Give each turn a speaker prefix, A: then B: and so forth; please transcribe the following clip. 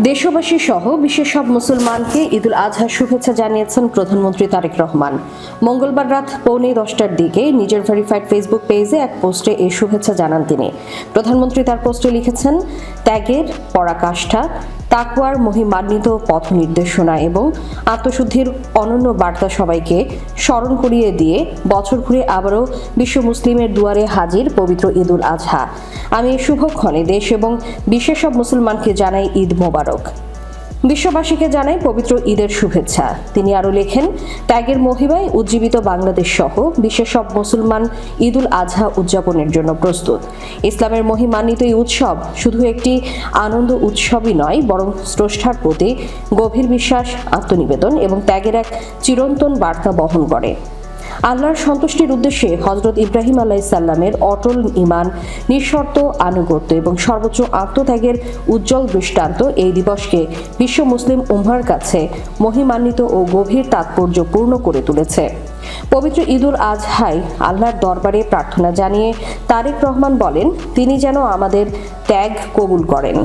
A: দেশবাসী সহ বিশ্বের সব মুসলমানকে ঈদুল আজহার শুভেচ্ছা জানিয়েছেন প্রধানমন্ত্রী তারেক রহমান। মঙ্গলবার রাত 9:45টার দিকে নিজের ভেরিফাইড ফেসবুক পেজে এক পোস্টে এই শুভেচ্ছা জানান তিনি। প্রধানমন্ত্রী তার পোস্টে লিখেছেন, ত্যাগের পরাকাষ্ঠা, তাকওয়ার মহিমান্বিত পথ নির্দেশনা এবং আত্মশুদ্ধির অনন্য বার্তা সবাইকে স্মরণ করিয়ে দিয়ে বছর ঘুরে আবারও বিশ্ব মুসলিমের দুয়ারে হাজির পবিত্র ঈদুল আজহা। আমি এই শুভক্ষণে দেশ এবং বিশ্বের সব মুসলমানকে জানাই ঈদ মোবারক। বিশ্ববাসীকে জানাই পবিত্র ঈদের শুভেচ্ছা। তিনি আরও লেখেন, ত্যাগের মহিমায় উজ্জীবিত বাংলাদেশ সহ বিশ্বের সব মুসলমান ঈদুল আজহা উদযাপনের জন্য প্রস্তুত। ইসলামের মহিমান্বিত এই উৎসব শুধু একটি আনন্দ উৎসবই নয়, বরং স্রষ্টার প্রতি গভীর বিশ্বাস, আত্মনিবেদন এবং ত্যাগের এক চিরন্তন বার্তা বহন করে। আল্লাহর সন্তুষ্টির উদ্দেশ্যে হযরত ইব্রাহিম আলাইহিস সালামের অটল ঈমান, নিঃশর্ত আনুগত্য এবং সর্বোচ্চ আত্মত্যাগের উজ্জ্বল দৃষ্টান্ত এই দিবসকে বিশ্ব মুসলিম উম্মাহর কাছে মহিমান্বিত ও গভীর তাৎপর্যপূর্ণ করে তুলেছে। পবিত্র ঈদুল আজহায় আল্লাহর দরবারে প্রার্থনা জানিয়ে তারেক রহমান বলেন, তিনি যেন আমাদের ত্যাগ কবুল করেন।